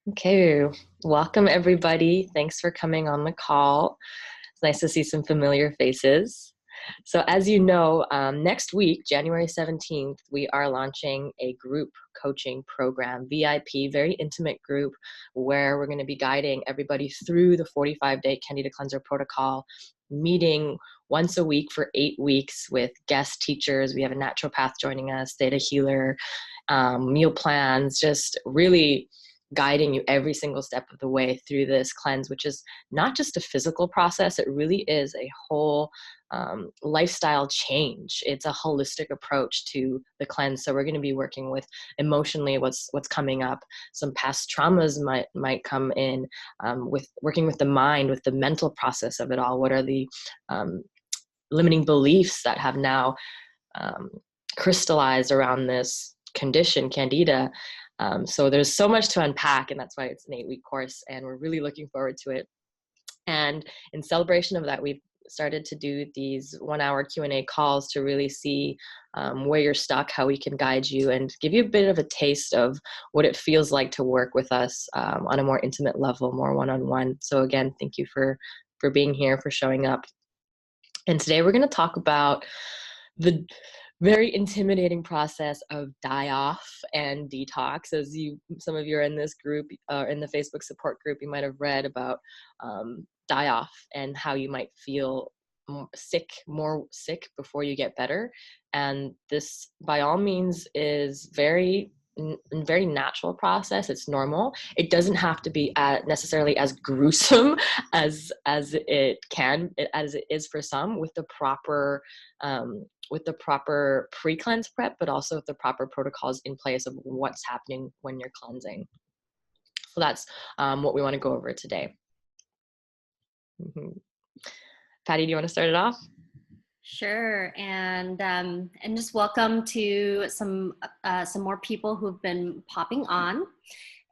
Okay, welcome everybody. Thanks for coming on the call. It's nice to see some familiar faces. So as you know, next week, January 17th, we are launching a group coaching program, VIP, very intimate group, where we're going to be guiding everybody through the 45-day Candida Cleanser protocol, meeting once a week for 8 weeks with guest teachers. We have a naturopath joining us, theta healer, meal plans, just really guiding you every single step of the way through this cleanse, which is not just a physical process. It really is a whole lifestyle change. It's a holistic approach to the cleanse. So we're going to be working with emotionally what's coming up. Some past traumas might come in, with working with the mind, with the mental process of it all. What are the limiting beliefs that have now crystallized around this condition, Candida? So there's so much to unpack, and that's why it's an 8-week course, and we're really looking forward to it. And in celebration of that, we've started to do these 1-hour Q&A calls to really see where you're stuck, how we can guide you, and give you a bit of a taste of what it feels like to work with us on a more intimate level, more one-on-one. So again, thank you for being here, for showing up. And today we're going to talk about the very intimidating process of die-off and detox. As some of you are in this group, in the Facebook support group, you might have read about die-off and how you might feel more sick before you get better. And this, by all means, is very natural process. It's normal. It doesn't have to be necessarily as gruesome as it is for some, with the proper pre-cleanse prep, but also with the proper protocols in place of what's happening when you're cleansing. So that's what we want to go over today. Patty, do you want to start it off? Sure, and just welcome to some more people who've been popping on.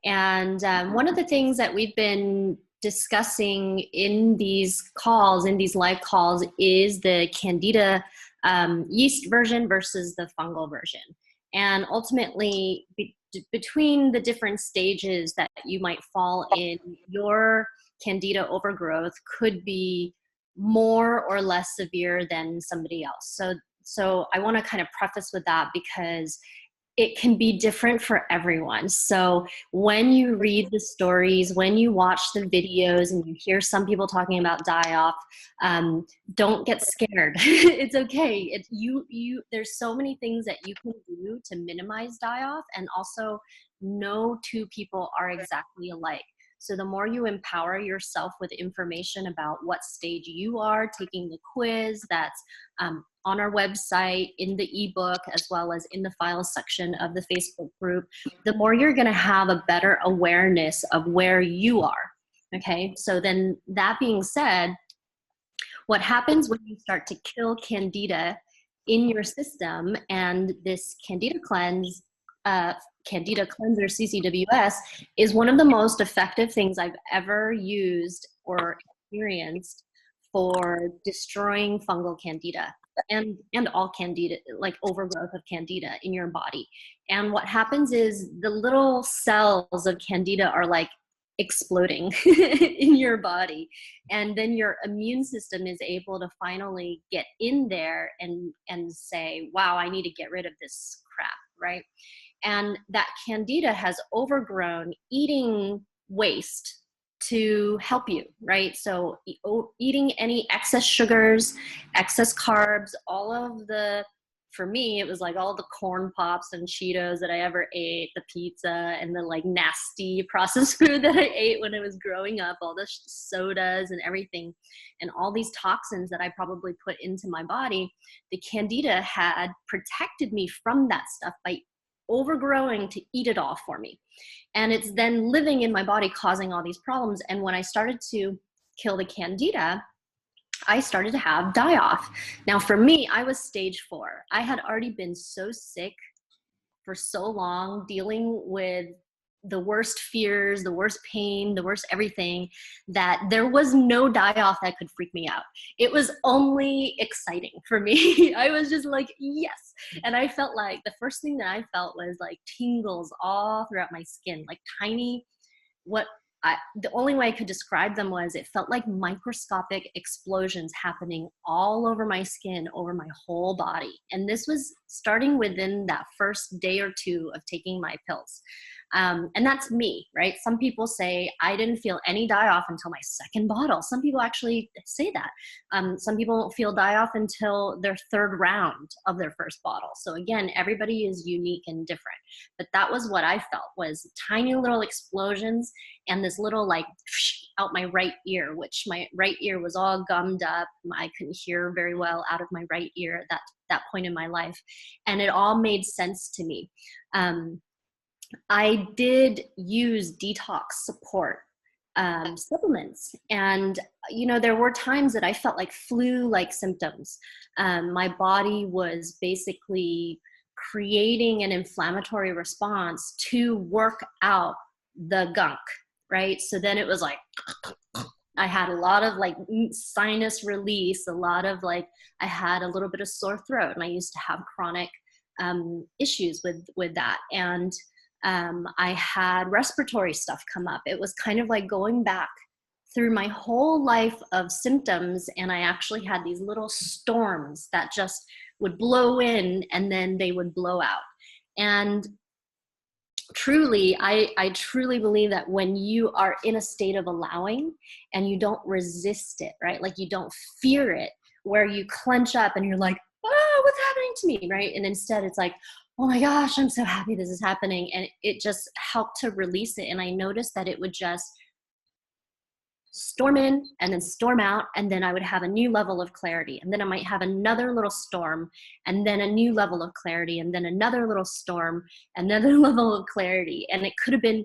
And one of the things that we've been discussing in these calls, in these live calls, is the Candida yeast version versus the fungal version. And ultimately, between the different stages that you might fall in, your Candida overgrowth could be more or less severe than somebody else. So I want to kind of preface with that because it can be different for everyone. So when you read the stories, when you watch the videos and you hear some people talking about die-off, don't get scared. It's okay. There's so many things that you can do to minimize die-off, and also no two people are exactly alike. So the more you empower yourself with information about what stage you are, taking the quiz that's on our website, in the ebook, as well as in the files section of the Facebook group, the more you're going to have a better awareness of where you are. Okay, so then that being said, what happens when you start to kill Candida in your system, and this Candida cleanse, Candida Cleanser CCWS, is one of the most effective things I've ever used or experienced for destroying fungal Candida and all Candida, like overgrowth of Candida in your body. And what happens is the little cells of Candida are like exploding in your body, and then your immune system is able to finally get in there and say, wow, I need to get rid of this crap, right? And that Candida has overgrown eating waste to help you, right? So eating any excess sugars, excess carbs, for me, it was like all the corn pops and Cheetos that I ever ate, the pizza and the like nasty processed food that I ate when I was growing up, all the sodas and everything, and all these toxins that I probably put into my body. The Candida had protected me from that stuff by overgrowing to eat it all for me. And it's then living in my body causing all these problems. And when I started to kill the Candida, I started to have die-off. Now for me, I was stage 4. I had already been so sick for so long, dealing with the worst fears, the worst pain, the worst everything, that there was no die-off that could freak me out. It was only exciting for me. I was just like, yes. And I felt like the first thing that I felt was like tingles all throughout my skin, like tiny the only way I could describe them was it felt like microscopic explosions happening all over my skin, over my whole body. And this was starting within that first day or two of taking my pills. And that's me, right? Some people say I didn't feel any die-off until my second bottle. Some people actually say that. Some people don't feel die-off until their third round of their first bottle. So again, everybody is unique and different. But that was what I felt, was tiny little explosions and this little like out my right ear, which my right ear was all gummed up. I couldn't hear very well out of my right ear at that point in my life. And it all made sense to me. I did use detox support supplements. And, there were times that I felt like flu-like symptoms. My body was basically creating an inflammatory response to work out the gunk, right? So then it was like, I had a lot of like sinus release, a lot of like, I had a little bit of sore throat, and I used to have chronic issues with that. And I had respiratory stuff come up. It was kind of like going back through my whole life of symptoms, and I actually had these little storms that just would blow in and then they would blow out. And truly, I truly believe that when you are in a state of allowing and you don't resist it, right? Like you don't fear it, where you clench up and you're like, oh, what's happening to me, right? And instead it's like, oh my gosh, I'm so happy this is happening. And it just helped to release it. And I noticed that it would just storm in and then storm out. And then I would have a new level of clarity. And then I might have another little storm and then a new level of clarity. And then another little storm, another level of clarity. And it could have been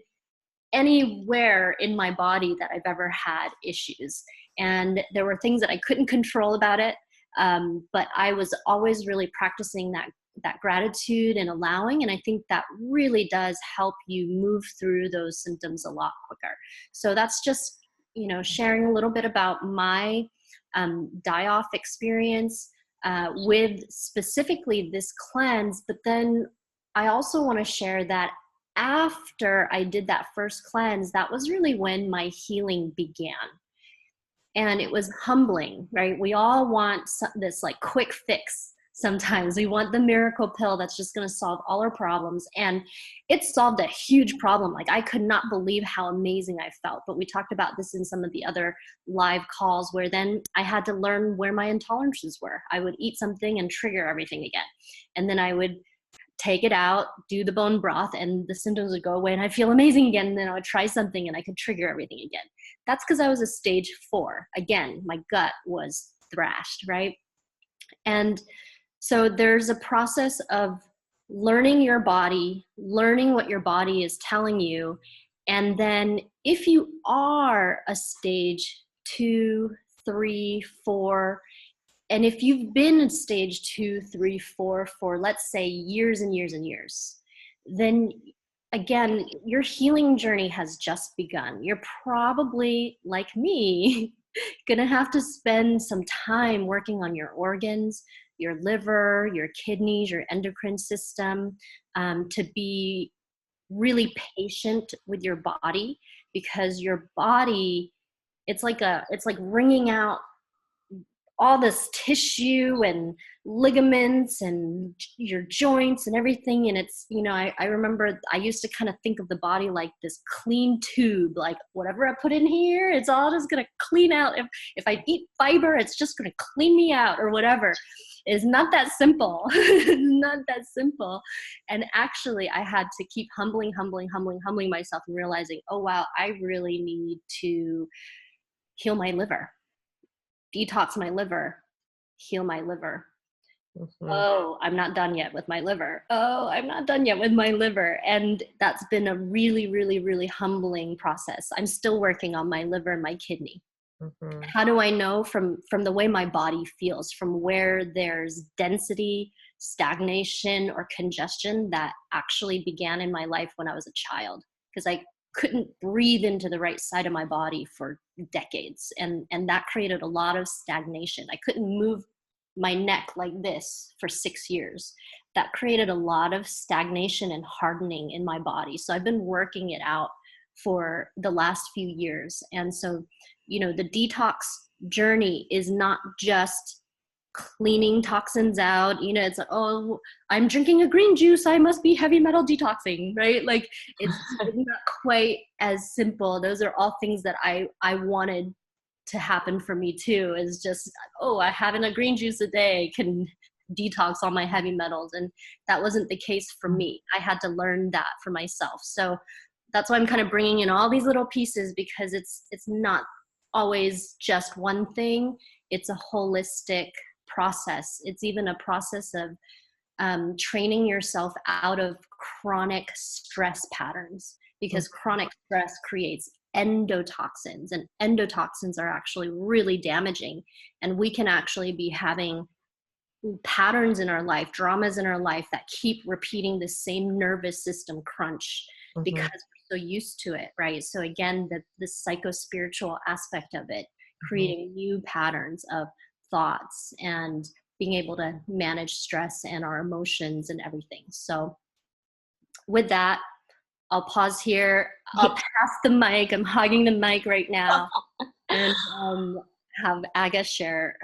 anywhere in my body that I've ever had issues. And there were things that I couldn't control about it. But I was always really practicing that gratitude and allowing. And I think that really does help you move through those symptoms a lot quicker. So that's just, sharing a little bit about my die-off experience with specifically this cleanse. But then I also want to share that after I did that first cleanse, that was really when my healing began. And it was humbling, right? We all want this like quick fix. Sometimes we want the miracle pill that's just going to solve all our problems. And it solved a huge problem. Like I could not believe how amazing I felt. But we talked about this in some of the other live calls, where then I had to learn where my intolerances were. I would eat something and trigger everything again. And then I would take it out, do the bone broth, and the symptoms would go away and I'd feel amazing again. And then I would try something and I could trigger everything again. That's because I was a stage 4. Again, my gut was thrashed, right? And so there's a process of learning your body, learning what your body is telling you. And then if you are a stage 2, 3, 4, and if you've been in stage 2, 3, 4 for, let's say, years and years and years, then again, your healing journey has just begun. You're probably, like me, going to have to spend some time working on your organs, your liver, your kidneys, your endocrine system, to be really patient with your body, because your body, it's like wringing out all this tissue and ligaments and your joints and everything. And it's, I remember I used to kind of think of the body like this clean tube, like whatever I put in here, it's all just going to clean out. If I eat fiber, it's just going to clean me out or whatever. It's not that simple. Not that simple. And actually I had to keep humbling myself and realizing, oh, wow, I really need to heal my liver. Detox my liver, heal my liver. Mm-hmm. Oh, I'm not done yet with my liver. Oh, I'm not done yet with my liver. And that's been a really, really, really humbling process. I'm still working on my liver and my kidney. Mm-hmm. How do I know? From the way my body feels, from where there's density, stagnation, or congestion that actually began in my life when I was a child. Because I couldn't breathe into the right side of my body for decades. And that created a lot of stagnation. I couldn't move my neck like this for 6 years. That created a lot of stagnation and hardening in my body. So I've been working it out for the last few years. And so, you know, the detox journey is not just cleaning toxins out. You know, it's like, oh, I'm drinking a green juice, I must be heavy metal detoxing, right? Like it's not quite as simple. Those are all things that I wanted to happen for me too, is just, oh, I having a green juice a day can detox all my heavy metals. And that wasn't the case for me. I had to learn that for myself. So that's why I'm kind of bringing in all these little pieces, because it's not always just one thing. It's a holistic process. It's even a process of training yourself out of chronic stress patterns, because chronic stress creates endotoxins, and endotoxins are actually really damaging. And we can actually be having patterns in our life, dramas in our life that keep repeating the same nervous system crunch because we're so used to it, right? So again, the psycho-spiritual aspect of it, creating new patterns of thoughts and being able to manage stress and our emotions and everything. So with that, I'll pause here. I'll pass the mic. I'm hugging the mic right now, and have Aga share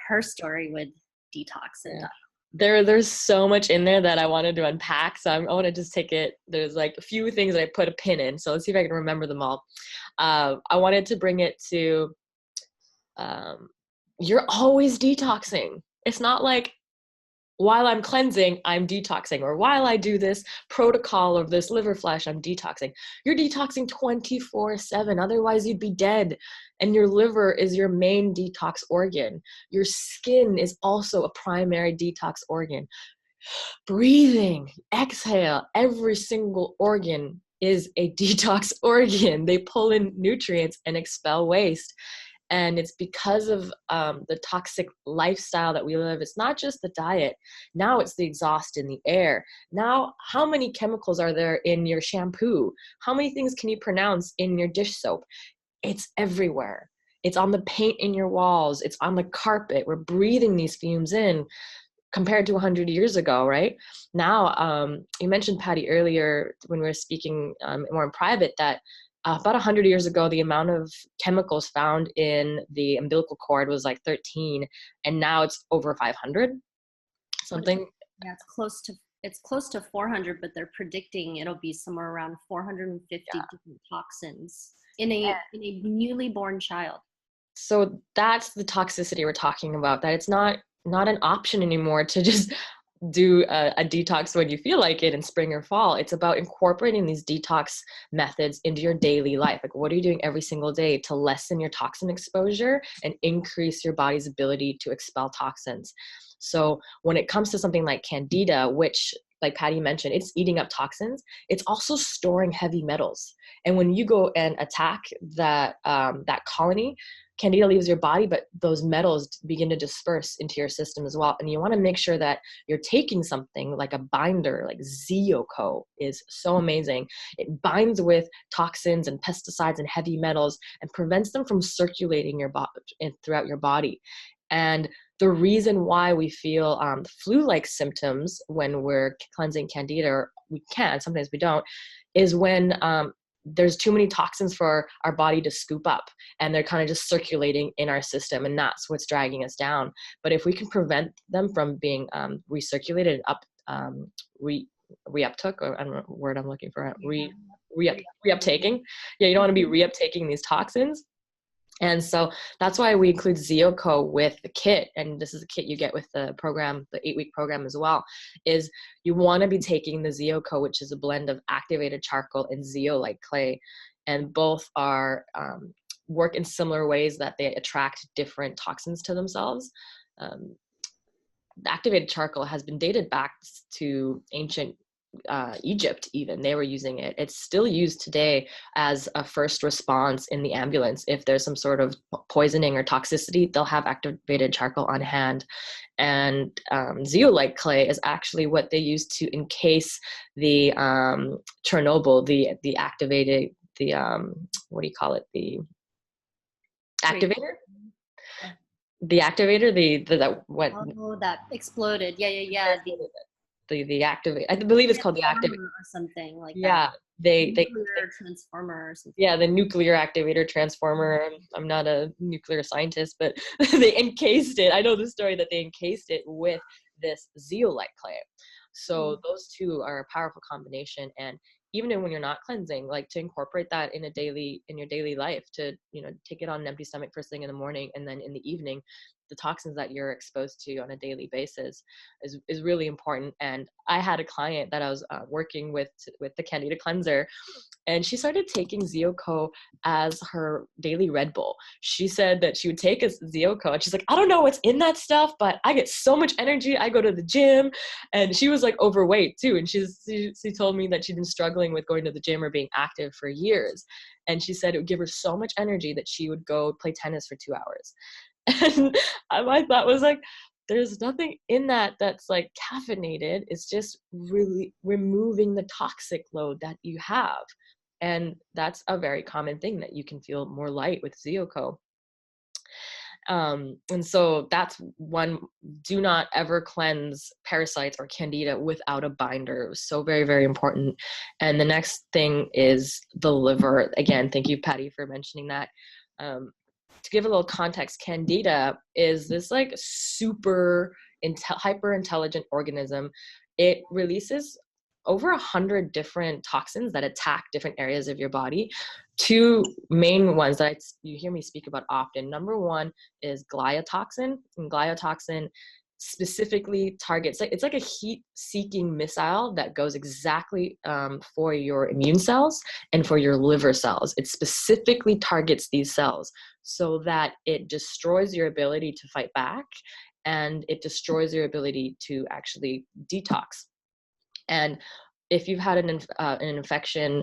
her story with detox and there's so much in there that I wanted to unpack, so I want to just take it. There's like a few things that I put a pin in, so let's see if I can remember them all. I wanted to bring it to you're always detoxing. It's not like while I'm cleansing, I'm detoxing, or while I do this protocol of this liver flush, I'm detoxing. You're detoxing 24/7, otherwise you'd be dead. And your liver is your main detox organ. Your skin is also a primary detox organ. Breathing, exhale, every single organ is a detox organ. They pull in nutrients and expel waste. And it's because of the toxic lifestyle that we live. It's not just the diet. Now it's the exhaust in the air. Now, how many chemicals are there in your shampoo? How many things can you pronounce in your dish soap? It's everywhere. It's on the paint in your walls. It's on the carpet. We're breathing these fumes in compared to 100 years ago, right? Now, you mentioned, Patty, earlier when we were speaking more in private, that about 100 years ago, the amount of chemicals found in the umbilical cord was like 13, and now it's over 500, something. Yeah, it's close to 400, but they're predicting it'll be somewhere around 450 different toxins in a newly born child. So that's the toxicity we're talking about, that it's not an option anymore to just do a detox when you feel like it in spring or fall. It's about incorporating these detox methods into your daily life. Like, what are you doing every single day to lessen your toxin exposure and increase your body's ability to expel toxins? So when it comes to something like Candida, which, like Patty mentioned, it's eating up toxins, it's also storing heavy metals. And when you go and attack that colony, Candida leaves your body, but those metals begin to disperse into your system as well. And you want to make sure that you're taking something like a binder, like Zeoco is so amazing. It binds with toxins and pesticides and heavy metals and prevents them from circulating your body throughout your body. And the reason why we feel flu-like symptoms when we're cleansing Candida, or we can, sometimes we don't, is when there's too many toxins for our body to scoop up, and they're kind of just circulating in our system, and that's what's dragging us down. But if we can prevent them from being recirculated, reuptook, or I don't know the word I'm looking for, reuptaking. Yeah, you don't want to be reuptaking these toxins. And so that's why we include Zeoco with the kit. And this is a kit you get with the program, the 8-week program as well, is you want to be taking the Zeoco, which is a blend of activated charcoal and zeolite clay. And both are work in similar ways that they attract different toxins to themselves. The activated charcoal has been dated back to ancient Egypt. Even they were using it. It's still used today as a first response in the ambulance. If there's some sort of poisoning or toxicity, they'll have activated charcoal on hand. And zeolite clay is actually what they use to encase the Chernobyl, the activated, the what do you call it, the activator? The activator, that went. Oh, that exploded. Yeah. the activate, I believe it's called the activate. Or something like Yeah, that. they Nuclear transformer or something. yeah, the nuclear activator transformer. I'm not a nuclear scientist, but they encased it. I know the story that they encased it with this zeolite clay. So those two are a powerful combination. And even when you're not cleansing, like to incorporate that in your daily life, to, take it on an empty stomach first thing in the morning, and then in the evening, the toxins that you're exposed to on a daily basis is really important. And I had a client that I was working with the Candida cleanser, and she started taking Zeoco as her daily Red Bull. She said that she would take a Zeoco, and she's like, I don't know what's in that stuff, but I get so much energy. I go to the gym. And she was like overweight too. And she told me that she'd been struggling with going to the gym or being active for years. And she said it would give her so much energy that she would go play tennis for 2 hours. And my thought was like, there's nothing in that that's like caffeinated. It's just really removing the toxic load that you have. And that's a very common thing, that you can feel more light with Zeoco. And so that's one. Do not ever cleanse parasites or Candida without a binder. It was so very, very important. And the next thing is the liver. Again, thank you, Patty, for mentioning that. To give a little context, Candida is this like super hyper intelligent organism. It releases over 100 different toxins that attack different areas of your body. Two main ones that you hear me speak about often. Number one is gliotoxin, and gliotoxin specifically targets, it's like a heat-seeking missile that goes exactly for your immune cells and for your liver cells. It specifically targets these cells so that it destroys your ability to fight back, and it destroys your ability to actually detox. And if you've had an infection,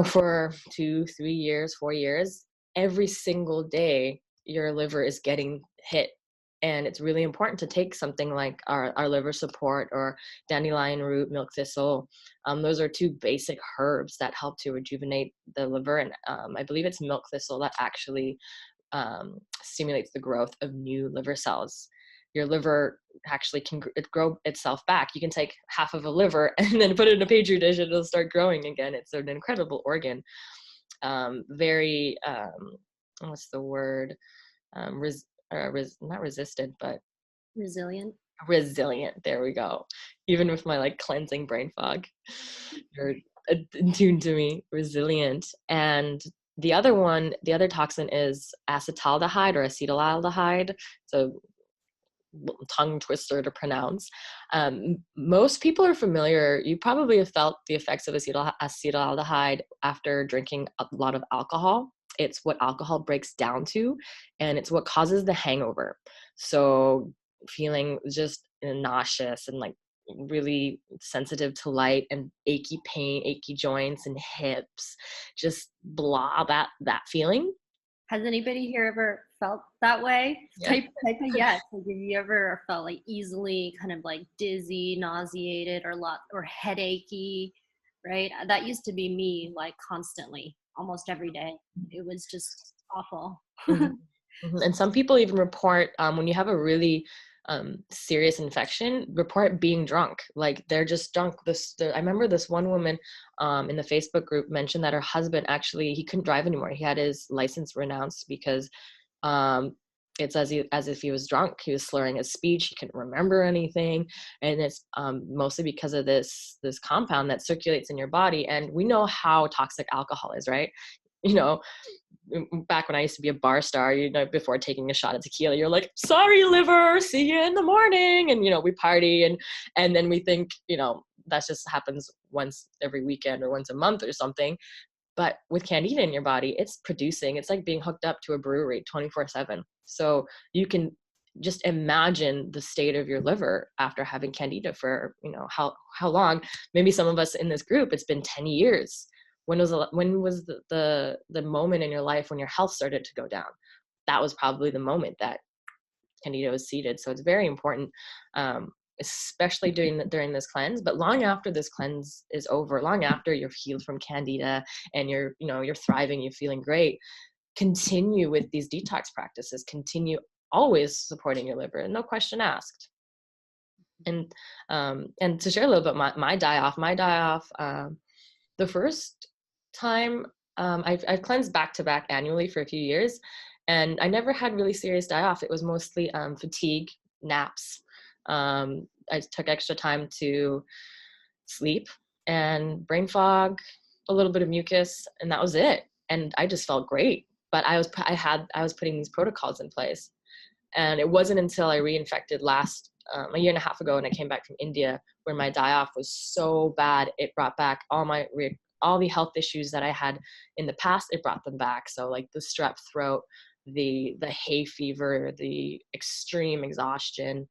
for 2, 3 years, 4 years, every single day your liver is getting hit. And it's really important to take something like our liver support or dandelion root, milk thistle. Those are two basic herbs that help to rejuvenate the liver. And I believe it's milk thistle that actually stimulates the growth of new liver cells. Your liver actually can grow itself back. You can take half of a liver and then put it in a petri dish and it'll start growing again. It's an incredible organ. Very, what's the word? Not resistant, but Resilient. There we go. Even with my like cleansing brain fog, you're attuned to me. Resilient. And the other toxin is acetaldehyde or acetaldehyde. So tongue twister to pronounce. Most people are familiar. You probably have felt the effects of acetaldehyde after drinking a lot of alcohol. It's what alcohol breaks down to, and it's what causes the hangover. So feeling just nauseous and like really sensitive to light, and achy pain, achy joints and hips, just blah, that feeling. Has anybody here ever felt that way? Yeah. Type of yes. Like, have you ever felt like easily kind of like dizzy, nauseated, or headachy? Right? That used to be me, like constantly, almost every day. It was just awful. Mhm. And some people even report when you have a really serious infection, report being drunk. Like they're just drunk. I remember this one woman in the Facebook group mentioned that her husband actually, he couldn't drive anymore. He had his license renounced because it's as if he was drunk. He was slurring his speech. He couldn't remember anything. And it's mostly because of this compound that circulates in your body. And we know how toxic alcohol is, right? Back when I used to be a bar star, before taking a shot of tequila, you're like, sorry, liver, see you in the morning. And, we party and then we think, that just happens once every weekend or once a month or something. But with Candida in your body, it's like being hooked up to a brewery 24/7. So you can just imagine the state of your liver after having Candida for, how long. Maybe some of us in this group, it's been 10 years. When was the moment in your life when your health started to go down? That was probably the moment that Candida was seeded. So it's very important, especially during this cleanse. But long after this cleanse is over, long after you're healed from Candida and you're thriving, you're feeling great, continue with these detox practices. Continue always supporting your liver, no question asked. And to share a little bit my die off, the first time, I've cleansed back to back annually for a few years, and I never had really serious die off. It was mostly fatigue, naps. I took extra time to sleep, and brain fog, a little bit of mucus, and that was it. And I just felt great. But I was putting these protocols in place, and it wasn't until I reinfected last a year and a half ago, and I came back from India, where my die off was so bad it brought back all the health issues that I had in the past. It brought them back. So like the strep throat, the hay fever, the extreme exhaustion,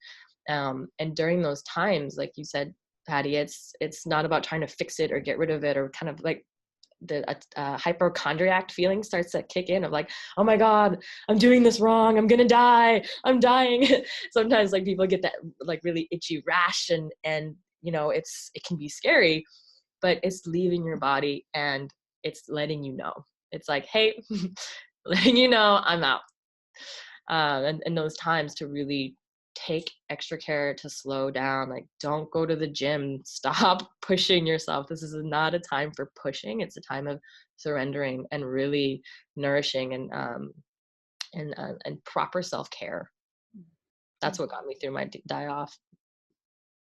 and during those times, like you said, Patty, it's not about trying to fix it or get rid of it, or kind of like the hypochondriac feeling starts to kick in of like, oh my God, I'm doing this wrong. I'm going to die. I'm dying. Sometimes like people get that like really itchy rash, and it can be scary, but it's leaving your body and it's letting you know. It's like, hey, letting you know I'm out. And those times to really take extra care to slow down. Like, don't go to the gym. Stop pushing yourself. This is not a time for pushing. It's a time of surrendering and really nourishing and proper self-care. That's what got me through my die off.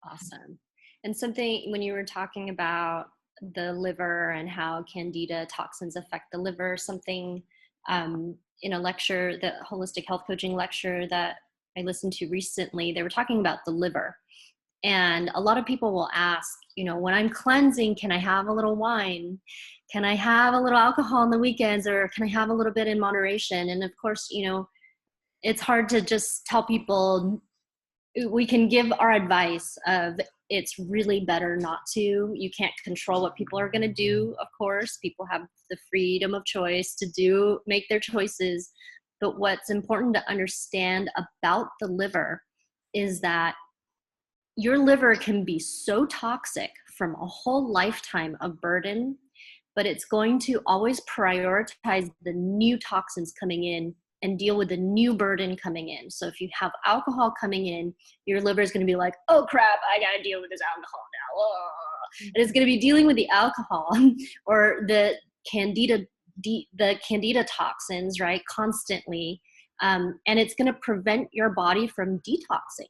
Awesome. And something, when you were talking about the liver and how Candida toxins affect the liver, something in a lecture, the holistic health coaching lecture that I listened to recently, they were talking about the liver. And a lot of people will ask, when I'm cleansing, can I have a little wine? Can I have a little alcohol on the weekends, or can I have a little bit in moderation? And of course, it's hard to just tell people. We can give our advice of it's really better not to. You can't control what people are going to do. Of course, people have the freedom of choice to make their choices. But what's important to understand about the liver is that your liver can be so toxic from a whole lifetime of burden, but it's going to always prioritize the new toxins coming in and deal with the new burden coming in. So if you have alcohol coming in, your liver is going to be like, oh crap, I got to deal with this alcohol now. Oh. And it's going to be dealing with the alcohol or the candida toxins, right, constantly. And it's going to prevent your body from detoxing.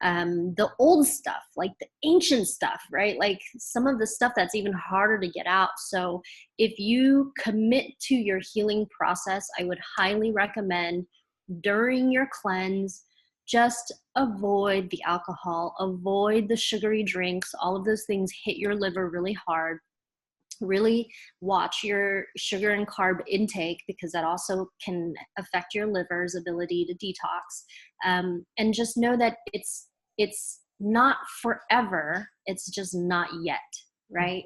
The old stuff, like the ancient stuff, right? Like some of the stuff that's even harder to get out. So if you commit to your healing process, I would highly recommend during your cleanse, just avoid the alcohol, avoid the sugary drinks. All of those things hit your liver really hard. Really watch your sugar and carb intake, because that also can affect your liver's ability to detox. And just know that it's not forever. It's just not yet, right?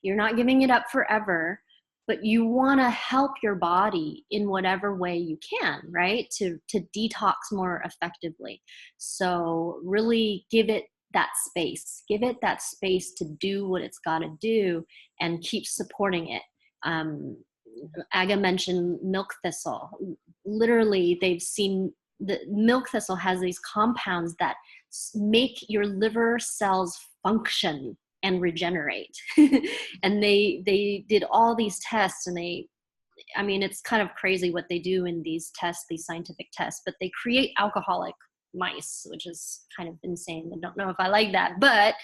You're not giving it up forever, but you want to help your body in whatever way you can, right? To detox more effectively. So really give it that space. Give it that space to do what it's got to do, and keep supporting it. Aga mentioned milk thistle. Literally, they've seen the milk thistle has these compounds that make your liver cells function and regenerate. And they did all these tests, and it's kind of crazy what they do in these tests, these scientific tests, but they create alcoholic mice, which is kind of insane. I don't know if I like that, but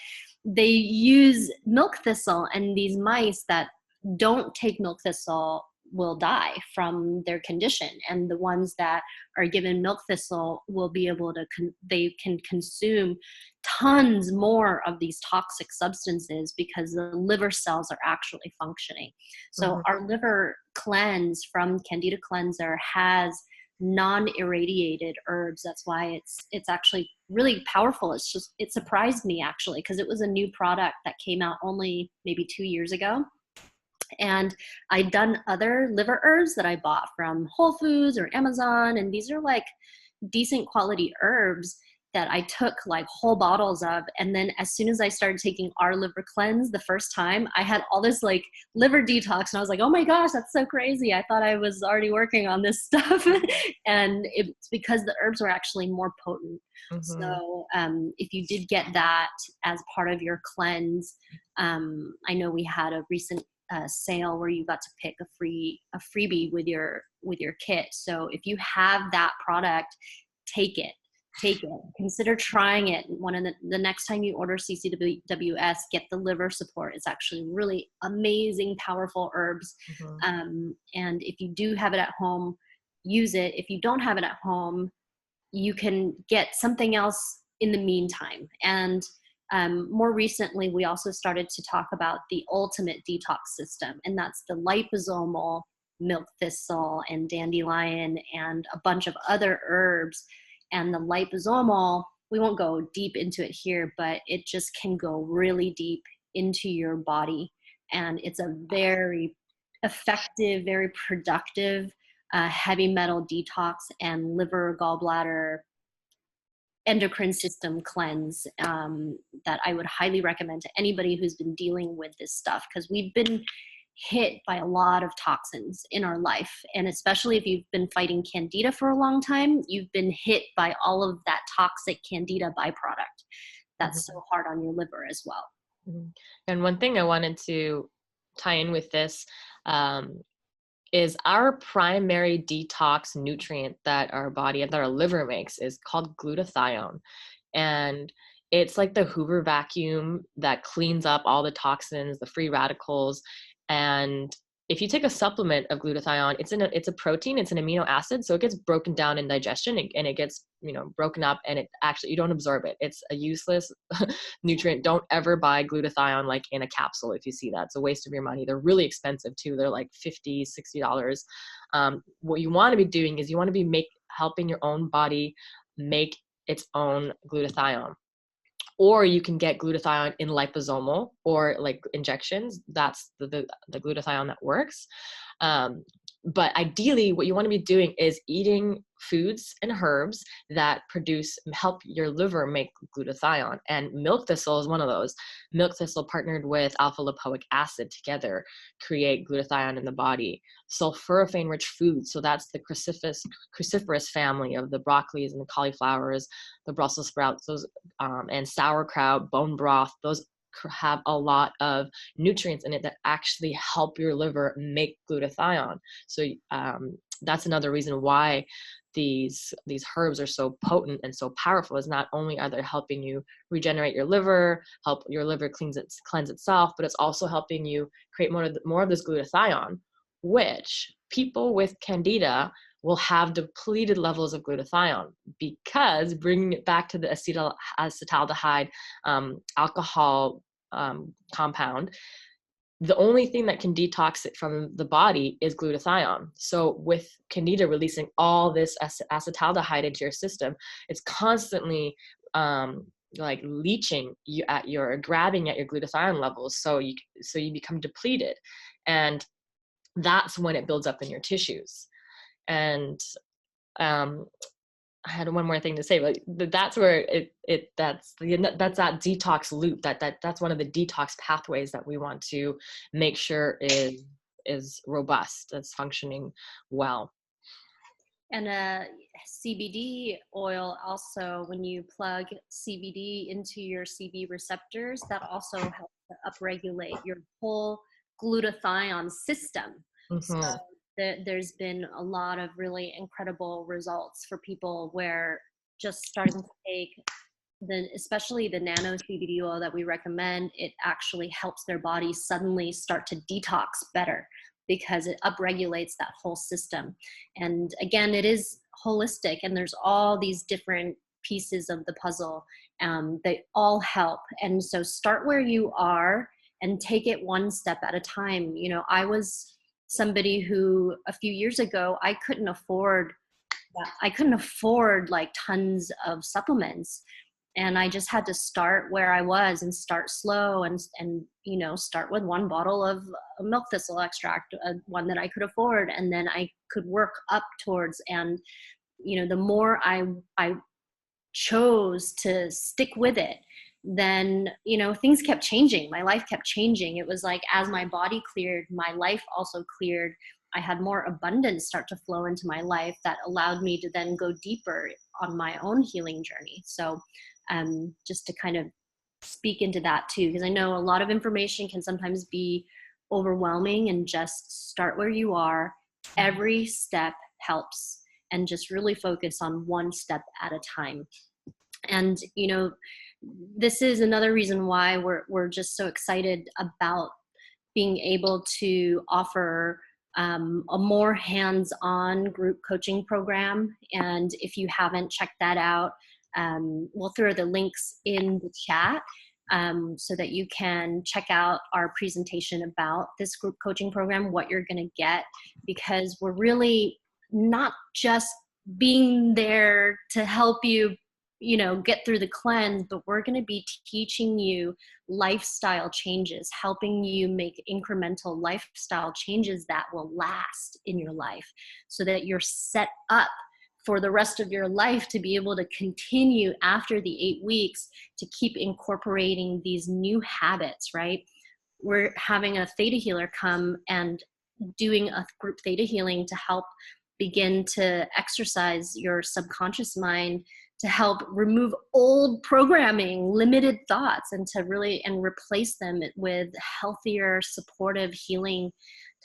they use milk thistle, and these mice that don't take milk thistle will die from their condition, and the ones that are given milk thistle will be able to they can consume tons more of these toxic substances because the liver cells are actually functioning. So our liver cleanse from Candida Cleanser has non-irradiated herbs. That's why it's actually really powerful. It surprised me actually, because it was a new product that came out only maybe 2 years ago. And I'd done other liver herbs that I bought from Whole Foods or Amazon, and these are like decent quality herbs that I took like whole bottles of. And then as soon as I started taking our liver cleanse the first time, I had all this like liver detox. And I was like, oh my gosh, that's so crazy. I thought I was already working on this stuff. And it's because the herbs were actually more potent. Mm-hmm. So if you did get that as part of your cleanse, I know we had a recent sale where you got to pick a freebie with your kit. So if you have that product, take it. Consider trying it. One of the next time you order CCWS, get the liver support. It's actually really amazing, powerful herbs. Mm-hmm. And if you do have it at home, use it. If you don't have it at home, you can get something else in the meantime. And more recently, we also started to talk about the ultimate detox system, and that's the liposomal milk thistle and dandelion and a bunch of other herbs. And the liposomal, we won't go deep into it here, but it just can go really deep into your body. And it's a very effective, very productive heavy metal detox and liver, gallbladder, endocrine system cleanse that I would highly recommend to anybody who's been dealing with this stuff, because we've been hit by a lot of toxins in our life. And especially if you've been fighting Candida for a long time, you've been hit by all of that toxic Candida byproduct. That's so hard on your liver as well. Mm-hmm. And one thing I wanted to tie in with this is our primary detox nutrient that our body and that our liver makes is called glutathione. And it's like the Hoover vacuum that cleans up all the toxins, the free radicals. And if you take a supplement of glutathione, it's a protein, it's an amino acid, so it gets broken down in digestion and it gets, broken up, and it actually, you don't absorb it. It's a useless nutrient. Don't ever buy glutathione like in a capsule. If you see that, it's a waste of your money. They're really expensive too. They're like $50, $60. What you want to be doing is you want to be helping your own body make its own glutathione. Or you can get glutathione in liposomal or like injections. That's the glutathione that works. But ideally, what you want to be doing is eating foods and herbs that help your liver make glutathione. And milk thistle is one of those. Milk thistle partnered with alpha lipoic acid together create glutathione in the body. Sulforaphane-rich foods, so that's the cruciferous family of the broccolis and the cauliflowers, the Brussels sprouts, those and sauerkraut, bone broth, those have a lot of nutrients in it that actually help your liver make glutathione. So that's another reason why these herbs are so potent and so powerful, is not only are they helping you regenerate your liver, help your liver cleanse itself, but it's also helping you create more of this glutathione, which people with Candida will have depleted levels of glutathione, because bringing it back to the acetaldehyde alcohol compound, the only thing that can detox it from the body is glutathione. So with Candida releasing all this acetaldehyde into your system, it's constantly like leaching grabbing at your glutathione levels. So you become depleted, and that's when it builds up in your tissues. And I had one more thing to say, but that's where that's that detox loop. That's one of the detox pathways that we want to make sure is robust, that's functioning well. And CBD oil also, when you plug CBD into your CB receptors, that also helps to upregulate your whole glutathione system. Mm-hmm. So there's been a lot of really incredible results for people where just starting to take especially the nano CBD oil that we recommend, it actually helps their body suddenly start to detox better, because it upregulates that whole system. And again, it is holistic, and there's all these different pieces of the puzzle. They all help. And so start where you are and take it one step at a time. I was somebody who a few years ago, I couldn't afford like tons of supplements. And I just had to start where I was and start slow and start with one bottle of milk thistle extract, one that I could afford. And then I could work up towards, and, the more I chose to stick with it, then, things kept changing. My life kept changing. It was like, as my body cleared, my life also cleared. I had more abundance start to flow into my life that allowed me to then go deeper on my own healing journey. So just to kind of speak into that too, because I know a lot of information can sometimes be overwhelming, and just start where you are. Every step helps, and just really focus on one step at a time. And, this is another reason why we're just so excited about being able to offer a more hands-on group coaching program. And if you haven't checked that out, we'll throw the links in the chat so that you can check out our presentation about this group coaching program, what you're going to get, because we're really not just being there to help you get through the cleanse, but we're going to be teaching you lifestyle changes, helping you make incremental lifestyle changes that will last in your life, so that you're set up for the rest of your life to be able to continue after the 8 weeks to keep incorporating these new habits, right? We're having a theta healer come and doing a group theta healing to help begin to exercise your subconscious mind, to help remove old programming, limited thoughts, and to really replace them with healthier, supportive, healing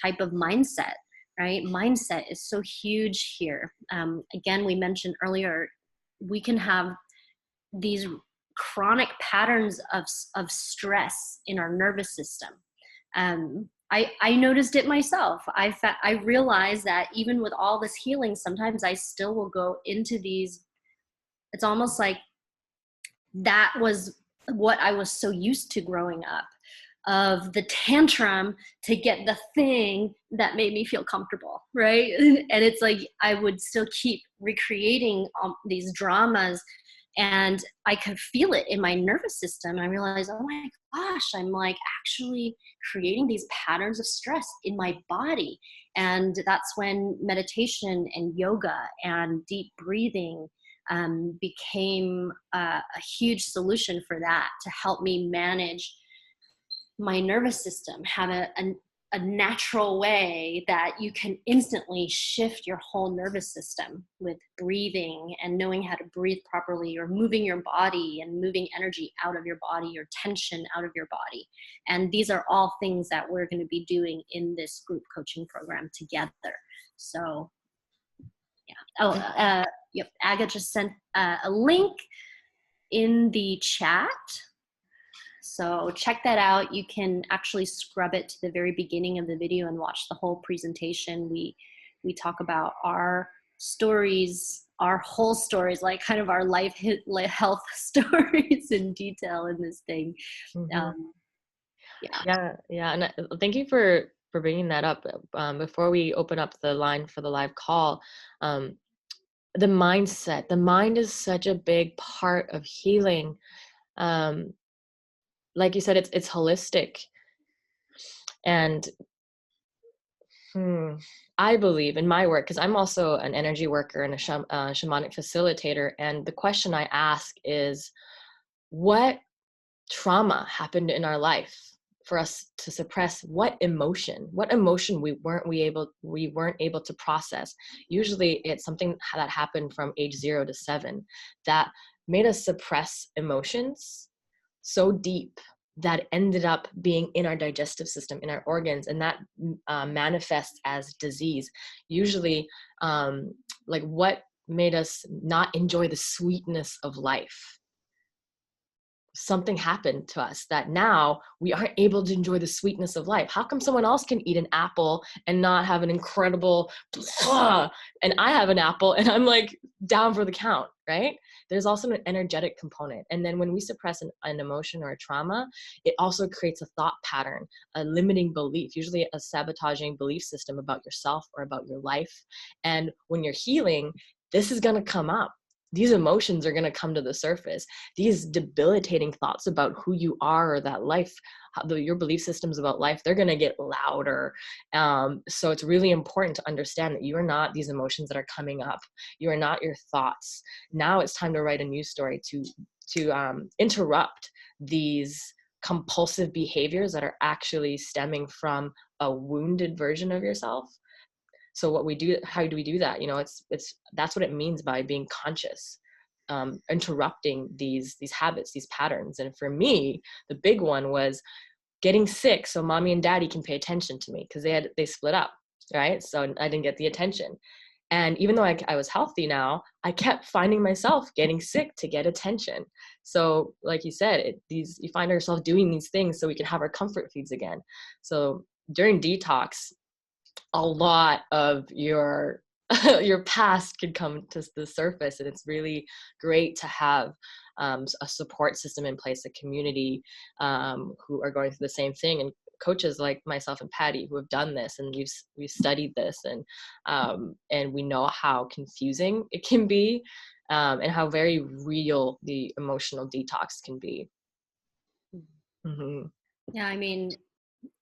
type of mindset, right? Mindset is so huge here. Again, we mentioned earlier, we can have these chronic patterns of stress in our nervous system. I noticed it myself. I realized that even with all this healing, sometimes I still will go into these. It's almost like that was what I was so used to growing up, of the tantrum to get the thing that made me feel comfortable, right? And it's like I would still keep recreating these dramas, and I could feel it in my nervous system. I realized, oh my gosh, I'm like actually creating these patterns of stress in my body. And that's when meditation and yoga and deep breathing became a huge solution for that, to help me manage my nervous system, have a natural way that you can instantly shift your whole nervous system with breathing and knowing how to breathe properly, or moving your body and moving energy out of your body, or tension out of your body. And these are all things that we're going to be doing in this group coaching program together. So yeah. Yep. Aga just sent a link in the chat. So check that out. You can actually scrub it to the very beginning of the video and watch the whole presentation. We talk about our stories, our whole stories, like kind of our health stories in detail in this thing. Mm-hmm. Yeah. And thank you for bringing that up. Before we open up the line for the live call, the mindset. The mind is such a big part of healing. Like you said, it's holistic. And I believe in my work, because I'm also an energy worker and a shamanic facilitator. And the question I ask is, what trauma happened in our life for us to suppress? What emotion we weren't able to process? Usually it's something that happened from age 0 to 7 that made us suppress emotions so deep that ended up being in our digestive system, in our organs, and that manifests as disease. Usually, like what made us not enjoy the sweetness of life? Something happened to us that now we aren't able to enjoy the sweetness of life. How come someone else can eat an apple and not have an incredible, and I have an apple and I'm like down for the count, right? There's also an energetic component. And then when we suppress an emotion or a trauma, it also creates a thought pattern, a limiting belief, usually a sabotaging belief system about yourself or about your life. And when you're healing, this is going to come up. these emotions are going to come to the surface. These debilitating thoughts about who you are or that life, your belief systems about life, they're going to get louder. So it's really important to understand that you are not these emotions that are coming up. You are not your thoughts. Now it's time to write a news story to interrupt these compulsive behaviors that are actually stemming from a wounded version of yourself. So what we do, how do we do that? That's what it means by being conscious, interrupting these habits, these patterns. And for me, the big one was getting sick so mommy and daddy can pay attention to me, because they split up, right? So I didn't get the attention. And even though I was healthy now, I kept finding myself getting sick to get attention. So like you said, you find ourselves doing these things so we can have our comfort foods again. So during detox, a lot of your your past could come to the surface, and it's really great to have a support system in place, a community who are going through the same thing, and coaches like myself and Patty who have done this, and we've studied this, and we know how confusing it can be, and how very real the emotional detox can be. Mm-hmm. Yeah, I mean,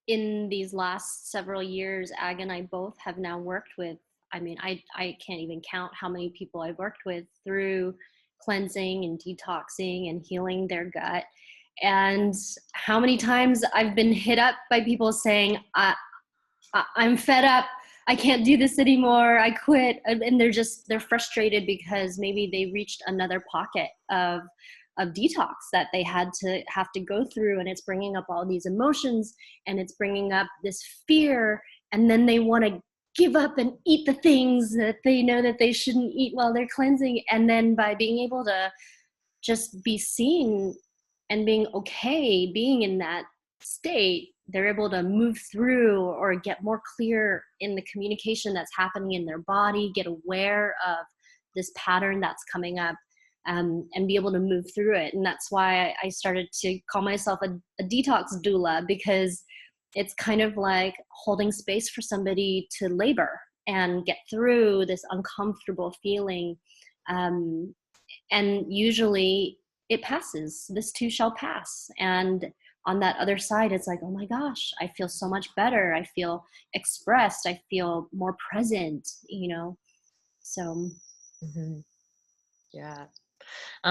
in these last several years, Ag and I both have now worked with, I mean, I can't even count how many people I've worked with through cleansing and detoxing and healing their gut. And how many times I've been hit up by people saying, I'm fed up. I can't do this anymore. I quit. And they're frustrated because maybe they reached another pocket of detox that they have to go through, and it's bringing up all these emotions, and it's bringing up this fear, and then they want to give up and eat the things that they know that they shouldn't eat while they're cleansing. And then by being able to just be seen and being okay being in that state, they're able to move through or get more clear in the communication that's happening in their body, get aware of this pattern that's coming up, and be able to move through it. And that's why I started to call myself a detox doula, because it's kind of like holding space for somebody to labor and get through this uncomfortable feeling. And usually it passes. This too shall pass. And on that other side, it's like, oh my gosh, I feel so much better. I feel expressed. I feel more present, so. Mm-hmm. Yeah.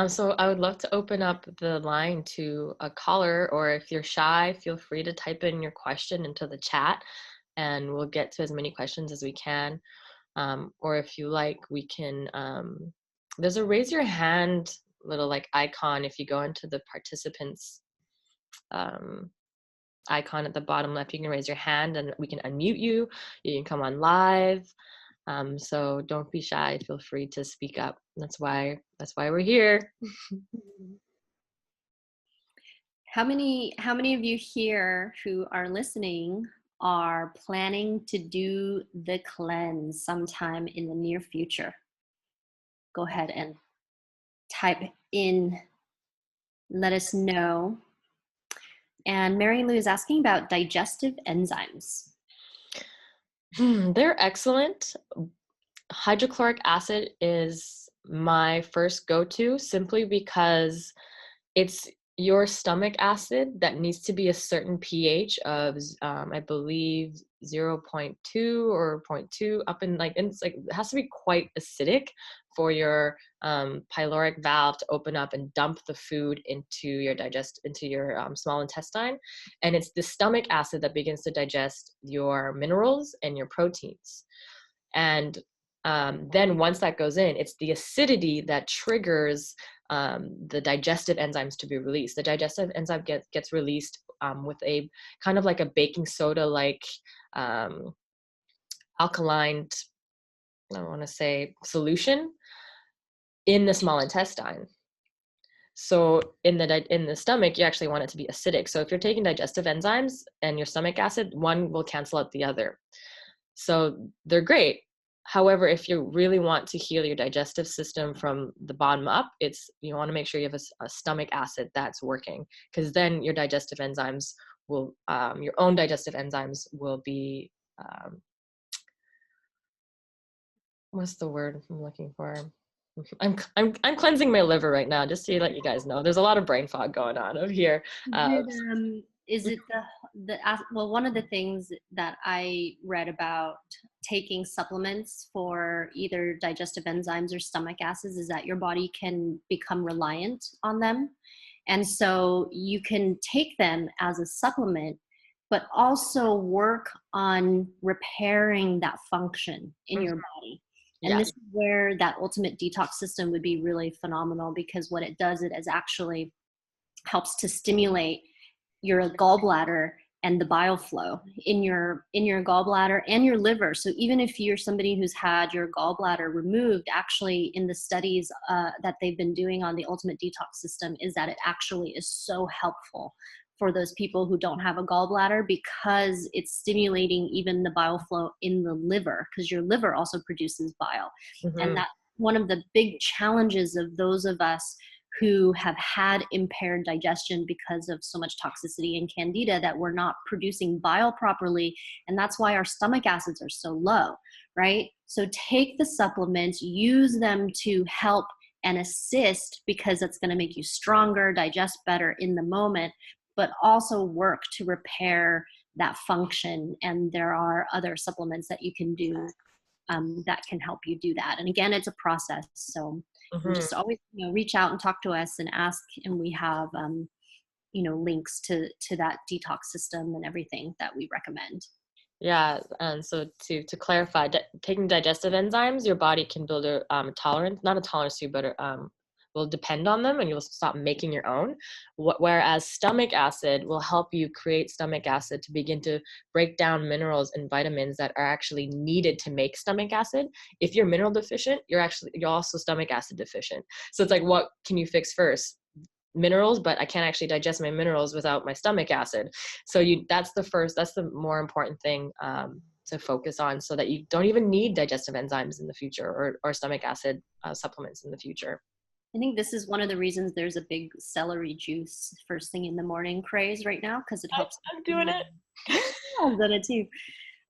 So I would love to open up the line to a caller, or if you're shy, feel free to type in your question into the chat, and we'll get to as many questions as we can. Or if you like, we can, there's a raise your hand little like icon if you go into the participants icon at the bottom left. You can raise your hand and we can unmute you. You can come on live. So don't be shy. Feel free to speak up. That's why we're here. How many of you here who are listening are planning to do the cleanse sometime in the near future? Go ahead and type in, let us know. And Mary Lou is asking about digestive enzymes. They're excellent. Hydrochloric acid is my first go-to, simply because it's your stomach acid that needs to be a certain pH of, I believe 0.2 or 0.2 up in like, it's like, it has to be quite acidic for your pyloric valve to open up and dump the food into your small intestine. And it's the stomach acid that begins to digest your minerals and your proteins. And then once that goes in, it's the acidity that triggers the digestive enzymes to be released. The digestive enzyme gets released with a kind of like a baking soda like alkaline, I want to say, solution in the small intestine. So in the stomach, you actually want it to be acidic. So if you're taking digestive enzymes and your stomach acid, one will cancel out the other. So they're great. However, if you really want to heal your digestive system from the bottom up, you want to make sure you have a stomach acid that's working, because then your digestive enzymes will, your own digestive enzymes will be, what's the word I'm looking for? I'm cleansing my liver right now, just to let you guys know. There's a lot of brain fog going on over here. Is it well, one of the things that I read about taking supplements for either digestive enzymes or stomach acids is that your body can become reliant on them. And so you can take them as a supplement, but also work on repairing that function in your body. And Yeah. this is where that ultimate detox system would be really phenomenal, because what it does, it is actually helps to stimulate your gallbladder and the bile flow in your gallbladder and your liver. So even if you're somebody who's had your gallbladder removed, actually in the studies that they've been doing on the ultimate detox system is that it actually is so helpful for those people who don't have a gallbladder, because it's stimulating even the bile flow in the liver, because your liver also produces bile. And that's one of the big challenges of those of us who have had impaired digestion because of so much toxicity and candida, that we're not producing bile properly. And that's why our stomach acids are so low, right? So take the supplements, use them to help and assist, because that's going to make you stronger, digest better in the moment, but also work to repair that function. And there are other supplements that you can do that can help you do that. And again, it's a process. So just always, reach out and talk to us and ask, and we have, links to that detox system and everything that we recommend. Yeah, and so to clarify, taking digestive enzymes, your body can build a tolerance, not a tolerance to, but will depend on them, and you'll stop making your own. Whereas stomach acid will help you create stomach acid to begin to break down minerals and vitamins that are actually needed to make stomach acid. If you're mineral deficient, you're also stomach acid deficient. So it's like, what can you fix first? Minerals, but I can't actually digest my minerals without my stomach acid. So that's the more important thing to focus on, so that you don't even need digestive enzymes in the future, or stomach acid supplements in the future. I think this is one of the reasons there's a big celery juice first thing in the morning craze right now, because it helps. I'm doing it. I've done it too.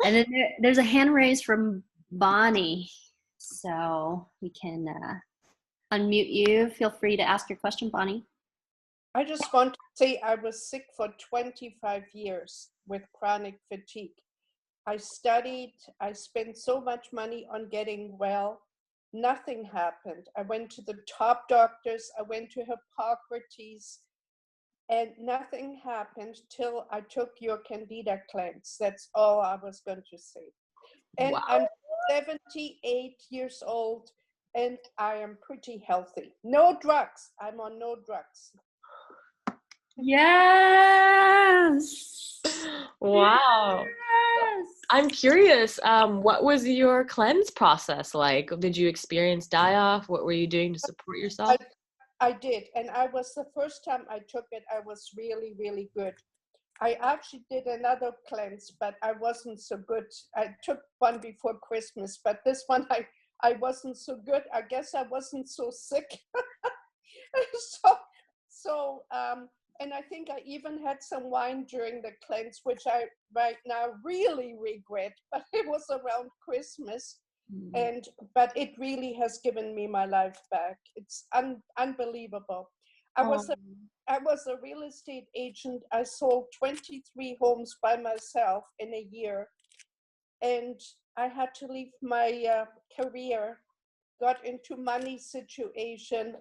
And then there's a hand raised from Bonnie, so we can unmute you. Feel free to ask your question, Bonnie. I just want to say I was sick for 25 years with chronic fatigue. I studied, I spent so much money on getting well. Nothing happened. I went to the top doctors, I went to Hippocrates, and nothing happened till I took your Candida cleanse. That's all I was going to say. And wow. I'm 78 years old, and I am pretty healthy. No drugs. I'm on no drugs. Yes. Wow. Yes. I'm curious, what was your cleanse process like? Did you experience die-off? What were you doing to support yourself? I did. And the first time I took it, I was really, really good. I actually did another cleanse, but I wasn't so good. I took one before Christmas, but this one I wasn't so good. I guess I wasn't so sick. And I think I even had some wine during the cleanse, which I right now really regret, but it was around Christmas. But it really has given me my life back. It's unbelievable. I was a real estate agent. I sold 23 homes by myself in a year. And I had to leave my career, got into money situation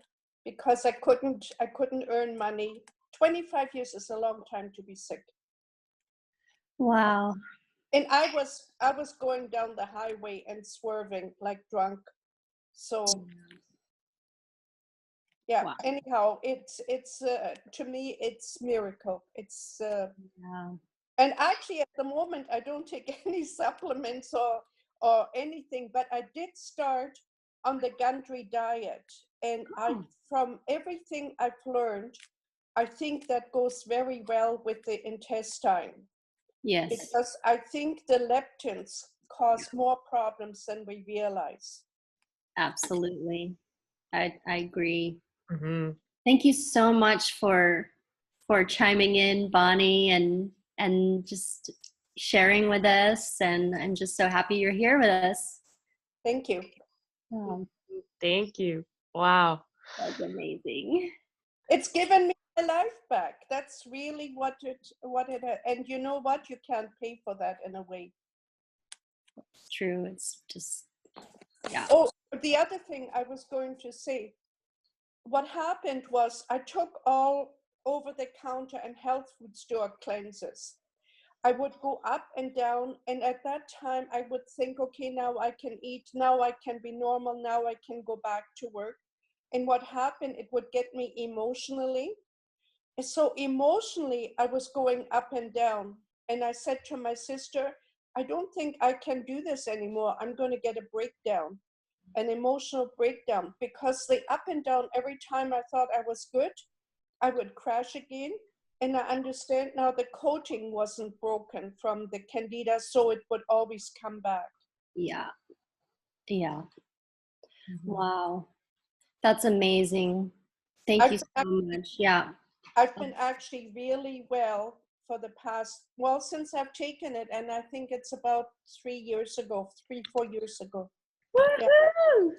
because I couldn't earn money. 25 years is a long time to be sick. Wow. And I was going down the highway and swerving like drunk. So yeah, wow. Anyhow, it's to me, it's miracle. It's and actually at the moment I don't take any supplements or anything, but I did start on the Gundry diet. And from everything I've learned, I think that goes very well with the intestine. Yes. Because I think the leptins cause more problems than we realize. Absolutely. I agree. Mm-hmm. Thank you so much for chiming in, Bonnie, and just sharing with us. And I'm just so happy you're here with us. Thank you. Thank you. Wow. That's amazing. It's given me my life back. That's really what it, and you know what? You can't pay for that in a way. It's true. It's just, yeah. Oh, the other thing I was going to say, what happened was I took all over-the-counter and health food store cleanses. I would go up and down, and at that time I would think, okay, now I can eat, now I can be normal, now I can go back to work. And what happened, it would get me emotionally. And so emotionally, I was going up and down. And I said to my sister, I don't think I can do this anymore. I'm going to get a breakdown, an emotional breakdown, because the up and down, every time I thought I was good, I would crash again. And I understand now the coating wasn't broken from the Candida, so it would always come back. Yeah. Yeah. Mm-hmm. Wow. That's amazing. Thank you so much. Yeah. I've been actually really well for the past, well, since I've taken it, and I think it's about 4 years ago. Yeah, Woohoo!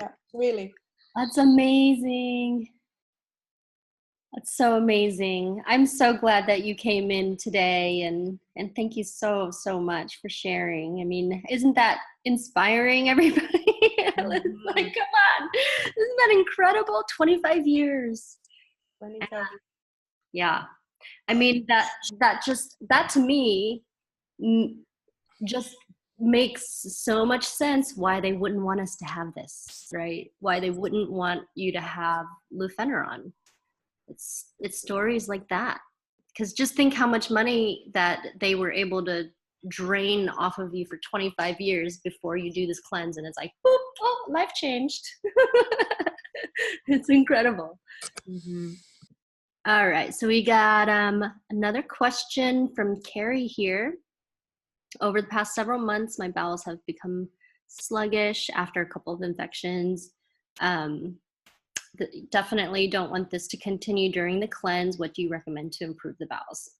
yeah, really. That's amazing. That's so amazing. I'm so glad that you came in today, and thank you so much for sharing. I mean, isn't that inspiring, everybody? It's like, come on. Isn't that incredible? 25 years. 25. Yeah. I mean, that to me just makes so much sense why they wouldn't want us to have this, right? Why they wouldn't want you to have Lufeneron. It's stories like that. Because just think how much money that they were able to drain off of you for 25 years before you do this cleanse, and it's like, boop, oh, life changed. It's incredible. Mm-hmm. All right, so we got another question from Carrie here. Over the past several months, my bowels have become sluggish after a couple of infections. Definitely don't want this to continue during the cleanse. What do you recommend to improve the bowels?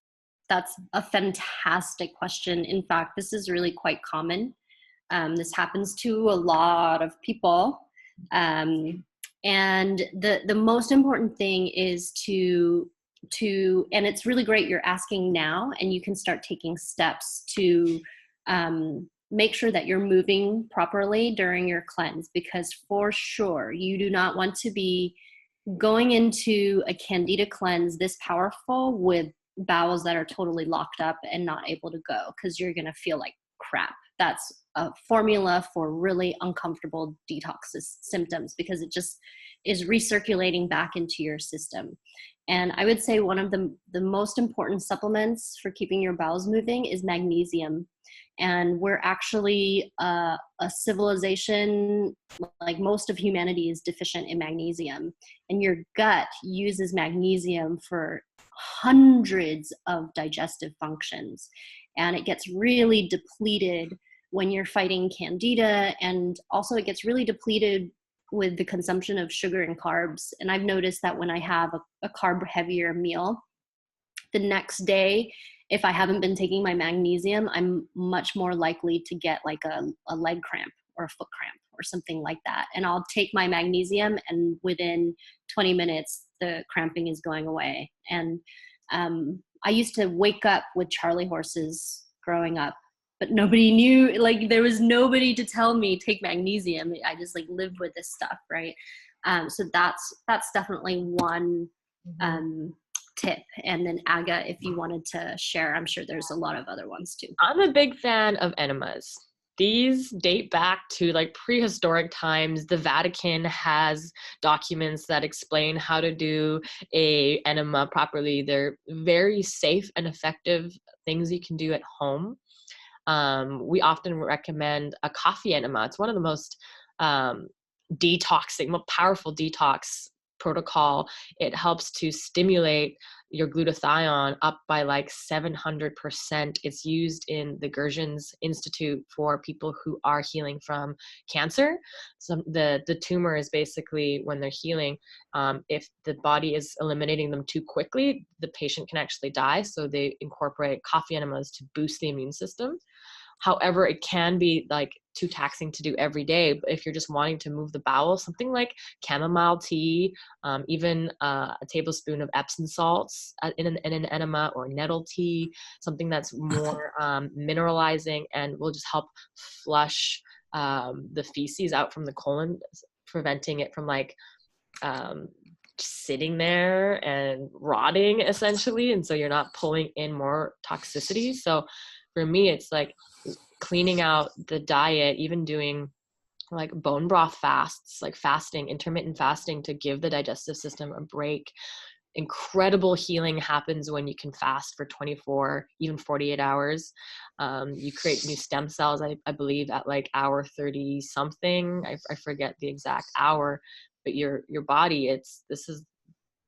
That's a fantastic question. In fact, this is really quite common. This happens to a lot of people. And the most important thing is to and it's really great you're asking now, and you can start taking steps to make sure that you're moving properly during your cleanse, because for sure you do not want to be going into a Candida cleanse this powerful with bowels that are totally locked up and not able to go, because you're going to feel like crap. That's a formula for really uncomfortable detox symptoms, because it just is recirculating back into your system. And I would say one of the most important supplements for keeping your bowels moving is magnesium. And we're actually a civilization, like most of humanity, is deficient in magnesium. And your gut uses magnesium for hundreds of digestive functions. And it gets really depleted when you're fighting Candida. And also it gets really depleted with the consumption of sugar and carbs. And I've noticed that when I have a carb heavier meal, the next day, if I haven't been taking my magnesium, I'm much more likely to get like a leg cramp or a foot cramp or something like that. And I'll take my magnesium, and within 20 minutes, the cramping is going away. And I used to wake up with Charlie horses growing up, but nobody knew, like there was nobody to tell me take magnesium. I just like lived with this stuff, right? So that's definitely one tip. And then Aga, if you wanted to share, I'm sure there's a lot of other ones too. I'm a big fan of enemas. These date back to like prehistoric times. The Vatican has documents that explain how to do a enema properly. They're very safe and effective things you can do at home. We often recommend a coffee enema. It's one of the most detoxing, more powerful detox protocol. It helps to stimulate your glutathione up by like 700%. It's used in the Gerson's Institute for people who are healing from cancer. So the tumor is basically, when they're healing, if the body is eliminating them too quickly, the patient can actually die. So they incorporate coffee enemas to boost the immune system. However, it can be like too taxing to do every day. But if you're just wanting to move the bowel, something like chamomile tea, even a tablespoon of Epsom salts in an enema, or nettle tea, something that's more mineralizing and will just help flush the feces out from the colon, preventing it from like sitting there and rotting essentially. And so you're not pulling in more toxicity. So for me, it's like cleaning out the diet, even doing like bone broth fasts, like fasting, intermittent fasting, to give the digestive system a break. Incredible healing happens when you can fast for 24, even 48 hours. You create new stem cells, I believe, at like hour 30 something. I forget the exact hour, but your body, this is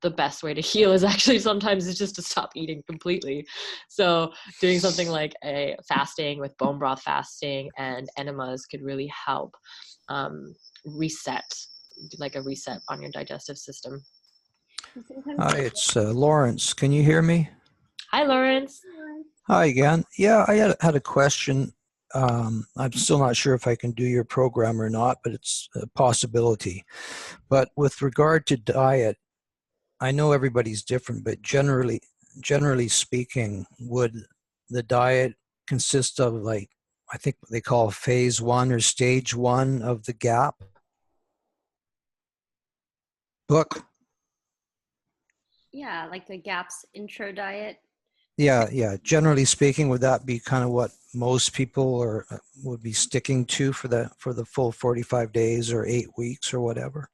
the best way to heal, is actually sometimes it's just to stop eating completely. So doing something like a fasting with bone broth fasting and enemas could really help reset, like a reset on your digestive system. Hi, it's Lawrence. Can you hear me? Hi, Lawrence. Hi again. Yeah, I had a question. I'm still not sure if I can do your program or not, but it's a possibility. But with regard to diet, I know everybody's different, but generally speaking, would the diet consist of, like, I think they call phase 1 or stage 1 of the GAP book? Yeah, like the GAPS intro diet. Yeah. Generally speaking, would that be kind of what most people would be sticking to for the full 45 days or 8 weeks or whatever?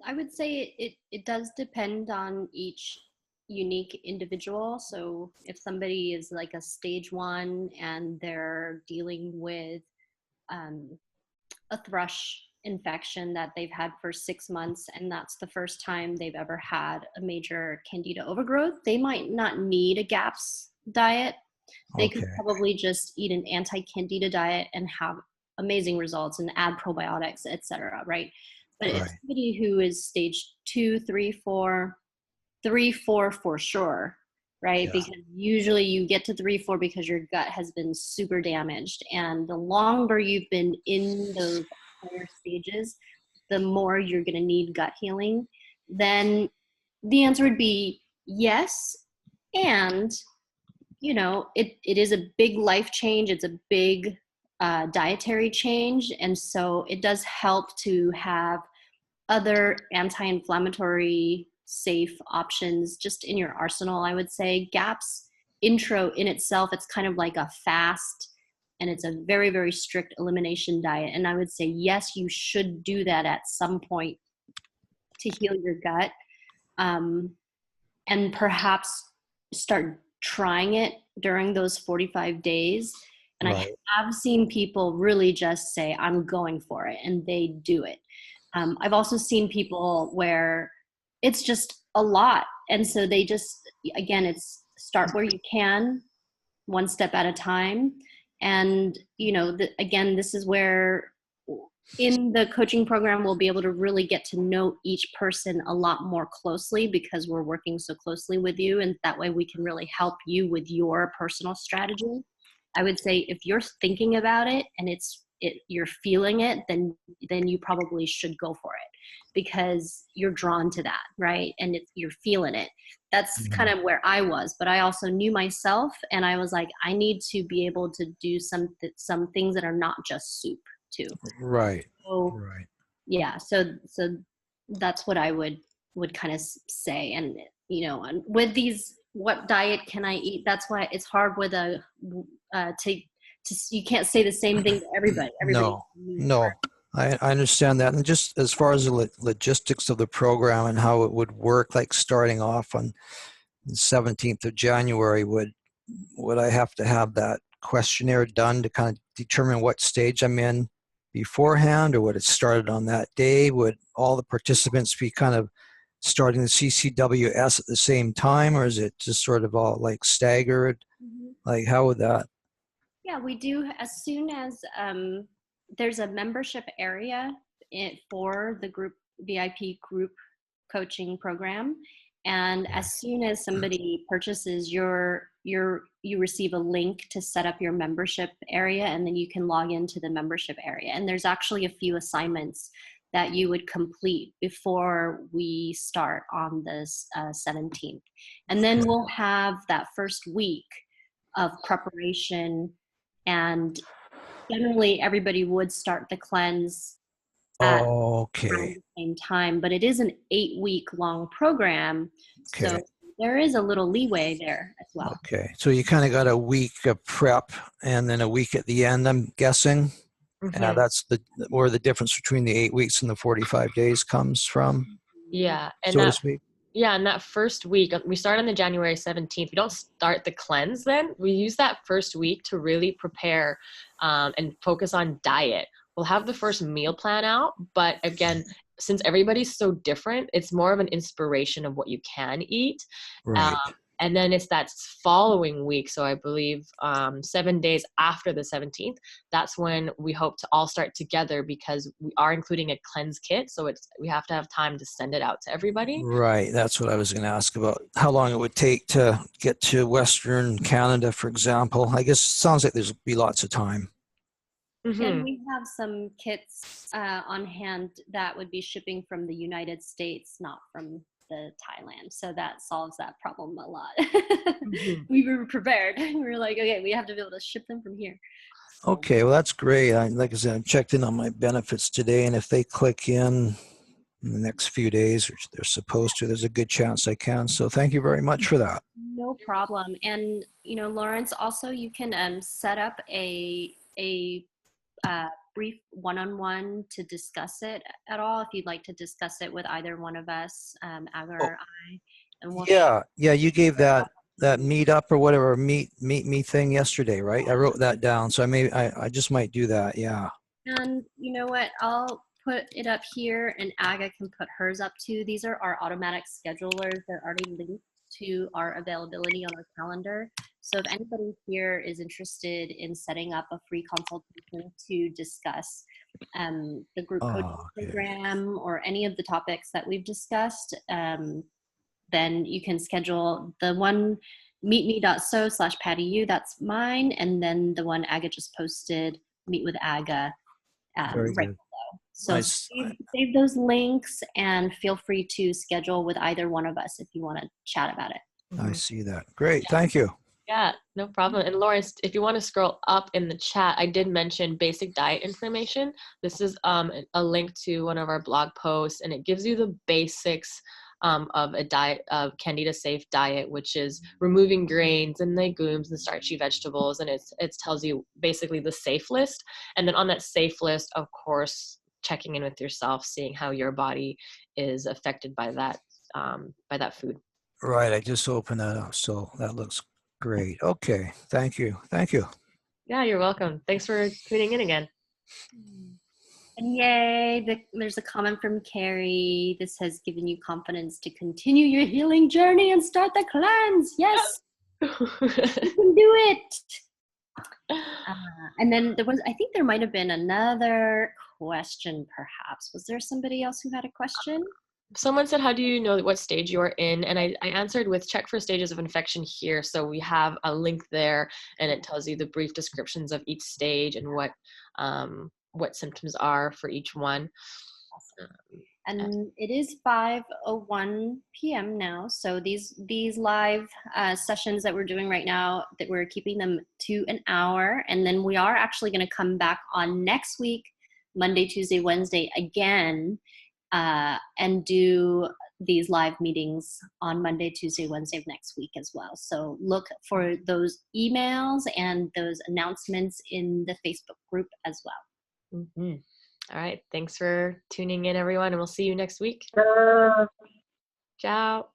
I would say it does depend on each unique individual. So if somebody is like a stage 1 and they're dealing with a thrush infection that they've had for 6 months, and that's the first time they've ever had a major Candida overgrowth, they might not need a GAPS diet. They could Okay. probably just eat an anti-Candida diet and have amazing results and add probiotics, etc. Right? But if Right. somebody who is stage 2, 3, 4, 3, 4 for sure, right? Yeah. Because usually you get to 3, 4 because your gut has been super damaged. And the longer you've been in those higher stages, the more you're going to need gut healing. Then the answer would be yes. And, you know, it is a big life change. It's a big dietary change. And so it does help to have other anti-inflammatory safe options just in your arsenal. I would say GAPS intro in itself, it's kind of like a fast, and it's a very, very strict elimination diet. And I would say, yes, you should do that at some point to heal your gut. And perhaps start trying it during those 45 days. And Right. I have seen people really just say, I'm going for it, and they do it. I've also seen people where it's just a lot. And so they just, again, it's start where you can, one step at a time. And, you know, again, this is where in the coaching program, we'll be able to really get to know each person a lot more closely because we're working so closely with you. And that way we can really help you with your personal strategy. I would say if you're thinking about it and you're feeling it, then you probably should go for it because you're drawn to that, right? And you're feeling it. That's kind of where I was, but I also knew myself, and I was like, I need to be able to do some things that are not just soup too. Right. So Right. yeah, so that's what I would kind of say. And you know, with these, what diet can I eat? That's why it's hard with you can't say the same thing to everybody. No, I understand that. And just as far as the logistics of the program and how it would work, like starting off on the 17th of January, would I have to have that questionnaire done to kind of determine what stage I'm in beforehand, or would it started on that day? Would all the participants be kind of starting the CCWS at the same time, or is it just sort of all like staggered? Mm-hmm. Like, how would that? Yeah, we do. As soon as there's a membership area for the group VIP group coaching program, and as soon as somebody purchases your you receive a link to set up your membership area, and then you can log into the membership area. And there's actually a few assignments that you would complete before we start on this 17th. And then we'll have that first week of preparation, and generally everybody would start the cleanse at around the same time, but it is an 8-week long program. So there is a little leeway there as well. Okay, so you kind of got a week of prep and then a week at the end, I'm guessing. Mm-hmm. That's where the difference between the 8 weeks and the 45 days comes from. Yeah, and so to speak. Yeah, and that first week, we start on the January 17th. We don't start the cleanse then. We use that first week to really prepare and focus on diet. We'll have the first meal plan out, but again, since everybody's so different, it's more of an inspiration of what you can eat. Right. And then it's that following week, so I believe 7 days after the 17th, that's when we hope to all start together, because we are including a cleanse kit, so we have to have time to send it out to everybody. Right, that's what I was going to ask about, how long it would take to get to Western Canada, for example. I guess it sounds like there's be lots of time. Mm-hmm. And we have some kits on hand that would be shipping from the United States, not from the Thailand. So that solves that problem a lot. Mm-hmm. We were prepared. We were like, okay, we have to be able to ship them from here. So. Okay, well, that's great. Like I said, I checked in on my benefits today, and if they click in the next few days, or they're supposed to, there's a good chance I can. So thank you very much for that. No problem. And, Lawrence, also you can set up a brief one-on-one to discuss it at all, if you'd like to discuss it with either one of us, Aga or I. And we'll you gave that meet up or whatever, meet me thing yesterday, right? I wrote that down, so I just might do that. Yeah. And you know what, I'll put it up here, and Aga can put hers up too. These are our automatic schedulers. They're already linked to our availability on our calendar. So if anybody here is interested in setting up a free consultation to discuss the group coaching program or any of the topics that we've discussed, then you can schedule the one meetme.so/PattyU, that's mine, and then the one Aga just posted, Meet with Aga, right below. So nice. save those links and feel free to schedule with either one of us if you want to chat about it. I see that. Great. Thank you. Yeah, no problem. And Lawrence, if you want to scroll up in the chat, I did mention basic diet information. This is a link to one of our blog posts, and it gives you the basics of a diet, of Candida safe diet, which is removing grains and legumes and starchy vegetables. And it tells you basically the safe list. And then on that safe list, of course, checking in with yourself, seeing how your body is affected by that food. Right. I just opened that up. So that looks great. Okay. Thank you. Yeah, you're welcome. Thanks for tuning in again. And yay, there's a comment from Carrie. This has given you confidence to continue your healing journey and start the cleanse. Yes, you can do it. And then I think there might have been another question, perhaps. Was there somebody else who had a question? Someone said, how do you know what stage you're in? And I answered with check for stages of infection here. So we have a link there, and it tells you the brief descriptions of each stage and what symptoms are for each one. And it is 5:01 p.m. now. So these live sessions that we're doing right now, that we're keeping them to an hour. And then we are actually going to come back on next week, Monday, Tuesday, Wednesday again, and do these live meetings on Monday, Tuesday, Wednesday of next week as well. So look for those emails and those announcements in the Facebook group as well. Mm-hmm. All right. Thanks for tuning in, everyone, and we'll see you next week. Ciao. Ciao.